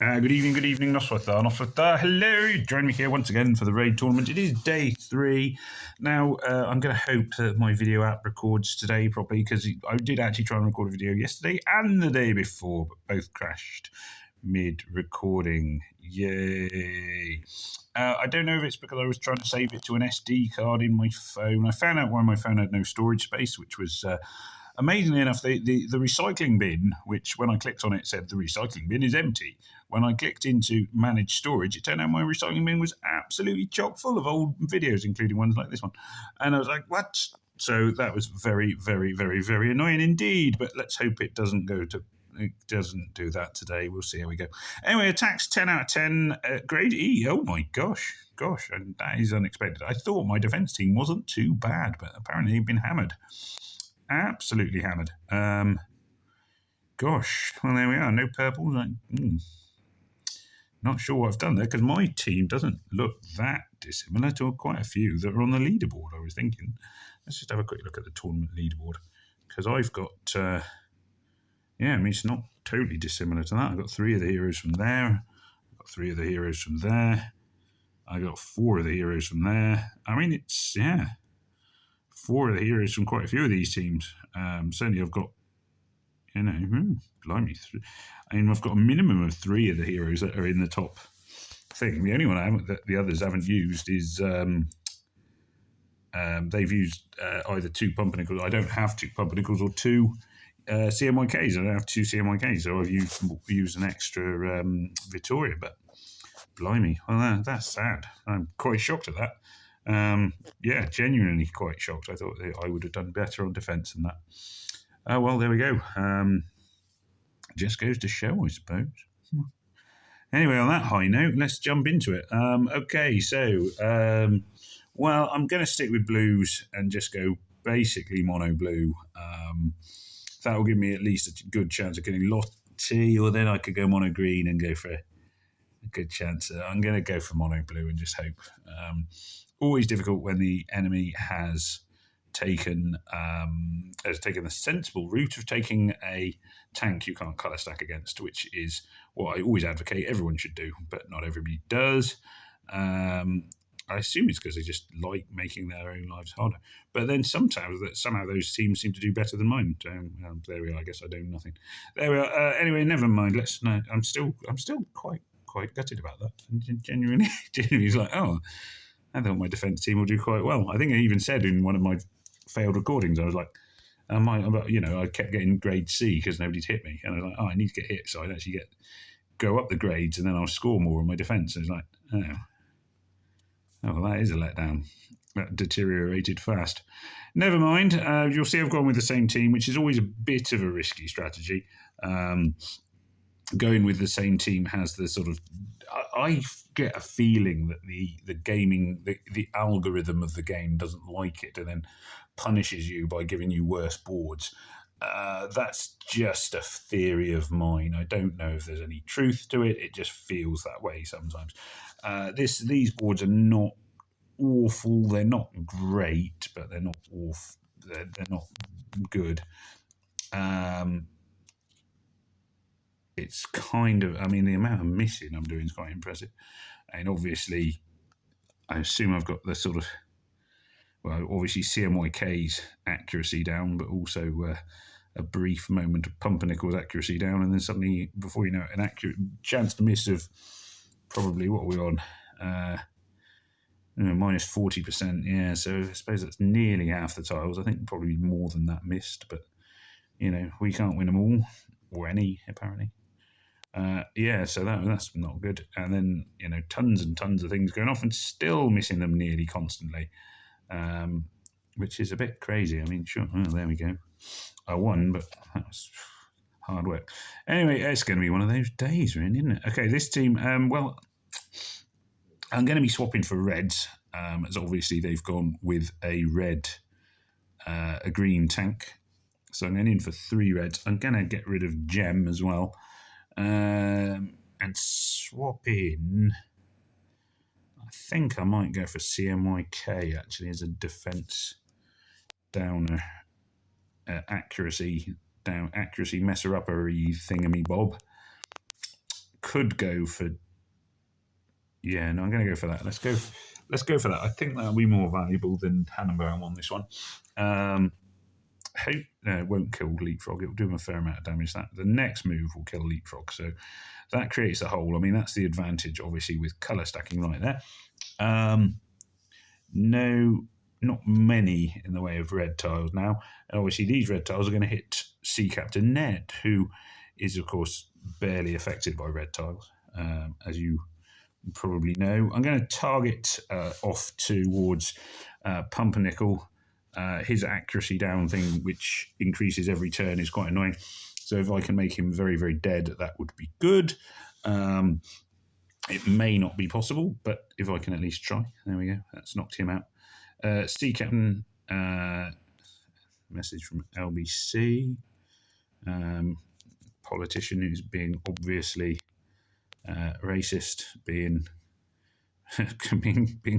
Good evening, Noswatha. Hello, join me here once again for the raid tournament. It is day 3. Now, I'm going to hope that my video app records today properly, because I did actually try and record a video yesterday and the day before, but both crashed mid-recording. Yay. I don't know if it's because I was trying to save it to an SD card in my phone. I found out why my phone had no storage space, which was... amazingly enough, the recycling bin, which when I clicked on it said the recycling bin is empty. When I clicked into manage storage, it turned out my recycling bin was absolutely chock full of old videos, including ones like this one. And I was like, what? So that was very, very, very, very annoying indeed. But let's hope it doesn't do that today. We'll see how we go. Anyway, attacks 10 out of 10. Grade E. Oh my gosh. And that is unexpected. I thought my defense team wasn't too bad, but apparently they've been hammered. Absolutely hammered. Gosh, well, there we are. No purples. Not sure what I've done there, because my team doesn't look that dissimilar to quite a few that are on the leaderboard, I was thinking. Let's just have a quick look at the tournament leaderboard, because I've got, it's not totally dissimilar to that. I've got 3 of the heroes from there. I've got 3 of the heroes from there. I got 4 of the heroes from there. I mean, it's, 4 of the heroes from quite a few of these teams. Certainly I've got, blimey. I mean, I've got a minimum of 3 of the heroes that are in the top thing. The only one I haven't, that the others haven't used is, they've used either 2 pumpernickels. I don't have 2 pumpernickels or 2 CMYKs. I don't have 2 CMYKs, so I've used an extra Vittoria, but blimey, well, that's sad. I'm quite shocked at that. Genuinely quite shocked. I thought I would have done better on defence than that. Well, there we go. Just goes to show, I suppose. Anyway, on that high note, let's jump into it. Okay, so, I'm going to stick with blues and just go basically mono blue. That will give me at least a good chance of getting Lottie, or then I could go mono green and go for a good chance. I'm going to go for mono blue and just hope. Always difficult when the enemy has taken the sensible route of taking a tank you can't colour stack against, which is what I always advocate everyone should do, but not everybody does. I assume it's because they just like making their own lives harder. But then somehow those teams seem to do better than mine. There we are. I guess I do nothing. There we are. Anyway, never mind. I'm still quite gutted about that. And genuinely is like, oh, I thought my defence team will do quite well. I think I even said in one of my failed recordings, I was like, I kept getting grade C because nobody'd hit me. And I was like, I need to get hit so I'd actually go up the grades and then I'll score more on my defence. And it's like, well, that is a letdown. That deteriorated fast. Never mind. You'll see I've gone with the same team, which is always a bit of a risky strategy. Going with the same team has the sort of... I get a feeling that the gaming, the algorithm of the game doesn't like it and then punishes you by giving you worse boards. That's just a theory of mine. I don't know if there's any truth to it. It just feels that way sometimes. These boards are not awful. They're not great, but they're not awful. They're not good. It's kind of, the amount of missing I'm doing is quite impressive. And obviously, I assume I've got the sort of, obviously CMYK's accuracy down, but also a brief moment of pumpernickel's accuracy down, and then suddenly, before you know it, an accurate chance to miss of probably, what are we on? Minus 40%, yeah, so I suppose that's nearly half the tiles. I think probably more than that missed, but, we can't win them all, or any, apparently. So that's not good. And then, tons and tons of things going off and still missing them nearly constantly, which is a bit crazy. Sure, there we go. I won, but that was hard work. Anyway, it's going to be one of those days, really, isn't it? Okay, this team, I'm going to be swapping for reds, as obviously they've gone with a green tank. So I'm going in for 3 reds. I'm going to get rid of Gem as well. And swap in... I think I might go for CMYK, actually, as a defence downer. Accuracy messer-upper-y thingamy-bob. could go for. Yeah, no, I'm going to go for that. Let's go for that. I think that'll be more valuable than Tannenbaum on this one. No, it won't kill Leapfrog. It will do him a fair amount of damage. That the next move will kill Leapfrog, so that creates the hole. I mean, that's the advantage, obviously, with colour stacking right there. No, not many in the way of red tiles now. And obviously, these red tiles are going to hit Sea Captain Ned, who is, of course, barely affected by red tiles, as you probably know. I'm going to target off towards Pumpernickel. His accuracy down thing, which increases every turn, is quite annoying. So if I can make him very, very dead, that would be good. It may not be possible, but if I can at least try. There we go. That's knocked him out. Sea Captain, message from LBC. Politician who's being obviously racist, being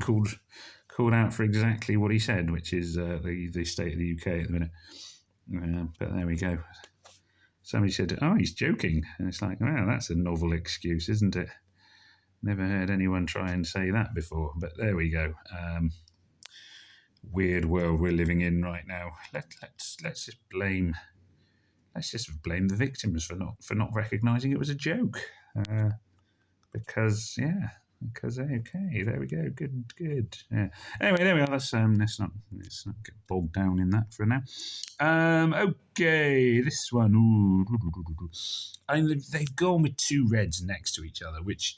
called out for exactly what he said, which is the state of the UK at the minute. But there we go. Somebody said, "Oh, he's joking," and it's like, wow, that's a novel excuse, isn't it? Never heard anyone try and say that before. But there we go. Weird world we're living in right now. Let's just blame the victims for not recognising it was a joke. Because okay, there we go, good. Yeah. Anyway, there we are. Let's not get bogged down in that for now. Okay, this one. They've gone with two reds next to each other, which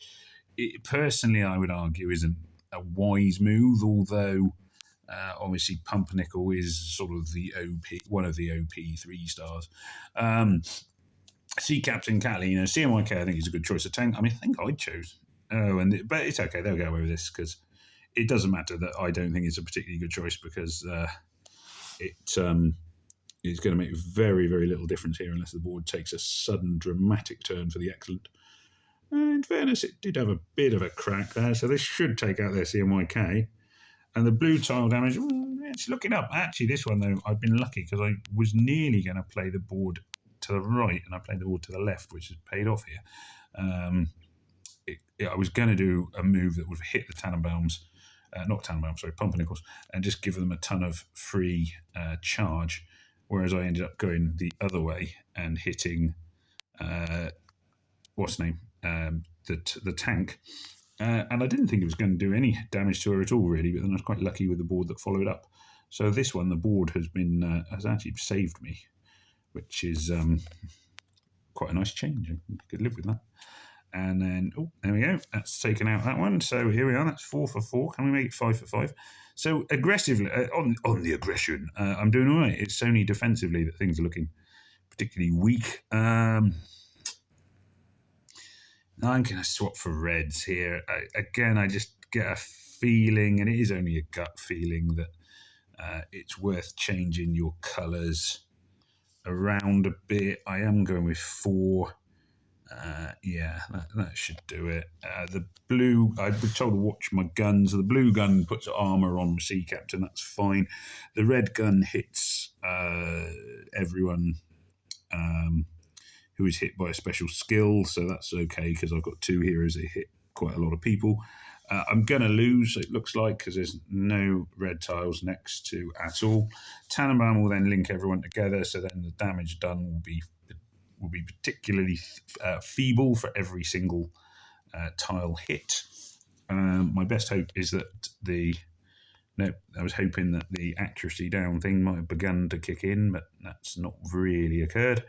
personally I would argue isn't a wise move. Although obviously Pumpernickel is sort of the OP, one of the OP 3-stars. Sea Captain Catalina, CMYK, I think is a good choice of tank. I mean, I think I chose. But it's okay. They'll go away with this because it doesn't matter that I don't think it's a particularly good choice because it's going to make very, very little difference here unless the board takes a sudden dramatic turn for the excellent. In fairness, it did have a bit of a crack there, so this should take out their CMYK. And the blue tile damage, it's looking up. Actually, this one, though, I've been lucky because I was nearly going to play the board to the right and I played the board to the left, which has paid off here. I was going to do a move that would hit the Tannenbaums, Pumpernickels, and just give them a ton of free charge, whereas I ended up going the other way and hitting, what's the name, the tank. And I didn't think it was going to do any damage to her at all, really, but then I was quite lucky with the board that followed up. So this one, the board has actually saved me, which is quite a nice change. I could live with that. And then, there we go. That's taken out that one. So here we are. That's 4 for 4. Can we make it 5 for 5? So aggressively, on the aggression, I'm doing all right. It's only defensively that things are looking particularly weak. I'm going to swap for reds here. I just get a feeling, and it is only a gut feeling, that it's worth changing your colours around a bit. I am going with 4. That should do it. The blue, I was told to watch my guns. The blue gun puts armour on Sea Captain, that's fine. The red gun hits everyone who is hit by a special skill, so that's okay because I've got 2 heroes that hit quite a lot of people. I'm going to lose, it looks like, because there's no red tiles next to at all. Tannenbaum will then link everyone together, so then the damage done will be particularly feeble for every single tile hit. My best hope is that I was hoping that the accuracy down thing might have begun to kick in, but that's not really occurred.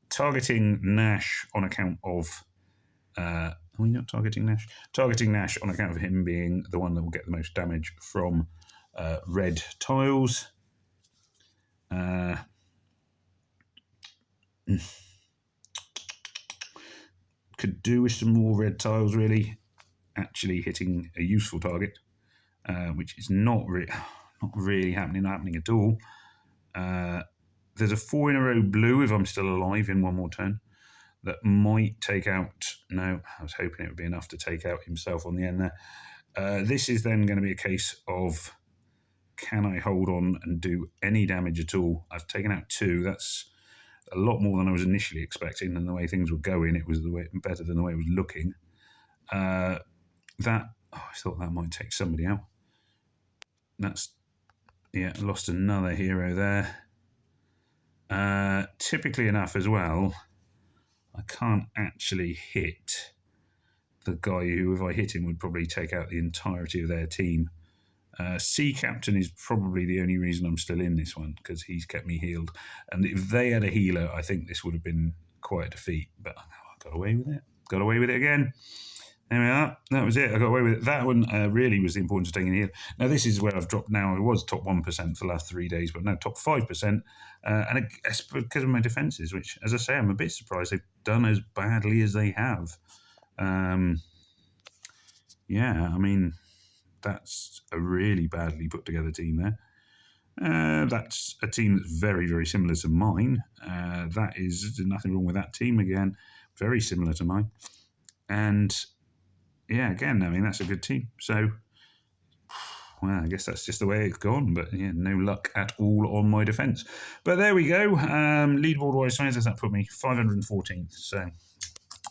Targeting Nash on account of... are we not targeting Nash? Targeting Nash on account of him being the one that will get the most damage from red tiles. Could do with some more red tiles, really. Actually hitting a useful target, which is not really happening at all. There's a 4 in a row blue if I'm still alive in one more turn. That might take out... No, I was hoping it would be enough to take out himself on the end there. This is then going to be a case of, can I hold on and do any damage at all? I've taken out 2. That's a lot more than I was initially expecting, and the way things were going, it was better than the way it was looking. I thought that might take somebody out. Lost another hero there. Typically enough as well, I can't actually hit the guy who, if I hit him, would probably take out the entirety of their team. Sea Captain is probably the only reason I'm still in this one, because he's kept me healed. And if they had a healer, I think this would have been quite a defeat. But I got away with it. Got away with it again. There we are. That was it. I got away with it. That one really was the importance of taking a heal. Now, this is where I've dropped now. I was top 1% for the last 3 days, but now top 5%. And it's because of my defences, which, as I say, I'm a bit surprised they've done as badly as they have. That's a really badly put together team there. That's a team that's very, very similar to mine. That is nothing wrong with that team again. Very similar to mine. And again, that's a good team. So, I guess that's just the way it's gone. But no luck at all on my defence. But there we go. Leaderboard-wise, that put me 514th. So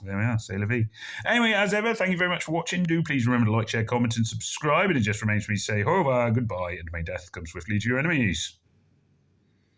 there we are, c'est la vie. Anyway, as ever, thank you very much for watching. Do please remember to like, share, comment, and subscribe. And it just remains for me to say, au revoir, goodbye, and may death come swiftly to your enemies.